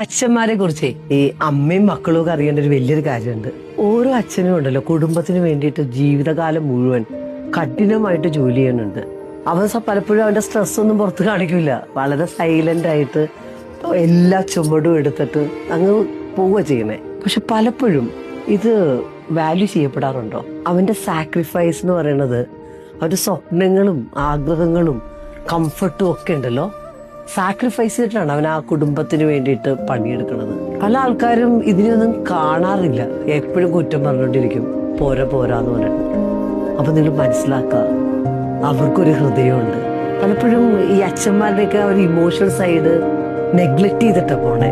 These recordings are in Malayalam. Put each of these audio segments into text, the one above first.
അച്ഛന്മാരെ കുറിച്ച് ഈ അമ്മയും മക്കളും ഒക്കെ അറിയേണ്ട ഒരു വലിയൊരു കാര്യമുണ്ട്. ഓരോ അച്ഛനും ഉണ്ടല്ലോ കുടുംബത്തിന് വേണ്ടിയിട്ട് ജീവിതകാലം മുഴുവൻ കഠിനമായിട്ട് ജോലി ചെയ്യുന്നുണ്ട്. അവൻ പലപ്പോഴും അവന്റെ സ്ട്രെസ് ഒന്നും പുറത്ത് കാണിക്കില്ല. വളരെ സൈലന്റ് ആയിട്ട് എല്ലാ ചുമടും എടുത്തിട്ട് അങ്ങ് പോവുക ചെയ്യണേ. പക്ഷെ പലപ്പോഴും ഇത് വാല്യൂ ചെയ്യപ്പെടാറുണ്ടോ? അവന്റെ സാക്രിഫൈസ് എന്ന് പറയുന്നത് അവന്റെ സ്വപ്നങ്ങളും ആഗ്രഹങ്ങളും കംഫർട്ടും ഒക്കെ ഉണ്ടല്ലോ സാക്രിഫൈസ് ചെയ്തിട്ടാണ് അവൻ ആ കുടുംബത്തിന് വേണ്ടിയിട്ട് പണിയെടുക്കുന്നത്. പല ആൾക്കാരും ഇതിനൊന്നും കാണാറില്ല, എപ്പോഴും കുറ്റം പറഞ്ഞുകൊണ്ടിരിക്കും, പോരാന്ന് പറഞ്ഞിട്ട്. അപ്പൊ നിങ്ങൾ മനസ്സിലാക്കുക, അവർക്കൊരു ഹൃദയമുണ്ട്. പലപ്പോഴും ഈ അച്ഛന്മാരുടെയൊക്കെ ഒരു ഇമോഷണൽ സൈഡ് നെഗ്ലക്ട് ചെയ്തിട്ടാ പോണേ.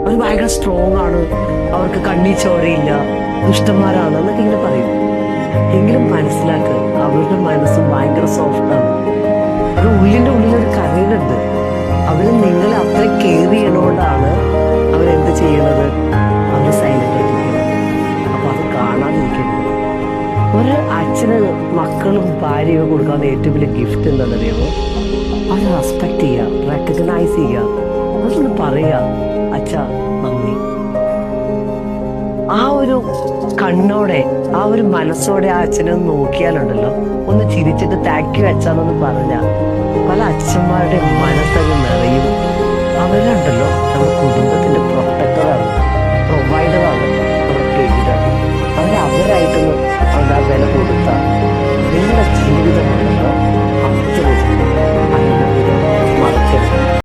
അവർ ഭയങ്കര സ്ട്രോങ് ആണ്, അവർക്ക് കണ്ണി ചോരയില്ല, ദുഷ്ടന്മാരാണ് എന്നൊക്കെ ഇങ്ങനെ പറയും. എങ്കിലും മനസ്സിലാക്കുക, അവരുടെ മനസ്സ് ഭയങ്കര സോഫ്റ്റാണ്. ഒരു ഉള്ളിന്റെ ഉള്ളിലൊരു കരയുന്നുണ്ട്. അവര് നിങ്ങളെ അത്ര കെയർ ചെയ്യണോണ്ടാണ് അവരെന്ത് ചെയ്യണത്, അവര് സൈലന്റ് ആയിട്ടിരിക്കുന്നത്. അപ്പൊ അത് കാണാതിരിക്കരുത്. ഒരു അച്ഛന് മക്കളും ഭാര്യയും കൊടുക്കാവുന്ന ഏറ്റവും വലിയ ഗിഫ്റ്റ് എന്താണെന്നറിയാമോ? അത് റെസ്പെക്ട് ചെയ്യുക, റെക്കഗ്നൈസ് ചെയ്യുക, അതൊന്ന് പറയുക, അച്ഛാ നന്ദി. ആ ഒരു കണ്ണോടെ ആ ഒരു മനസ്സോടെ ആ അച്ഛനെ ഒന്ന് നോക്കിയാലുണ്ടല്ലോ, ഒന്ന് ചിരിച്ചിട്ട് താങ്ക് യു അച്ഛാന്നൊന്ന് പറഞ്ഞാൽ പല അച്ഛന്മാരുടെ മനസ്സങ്ങ് നിറയും. അവരുണ്ടല്ലോ നമ്മുടെ കുടുംബത്തിൽ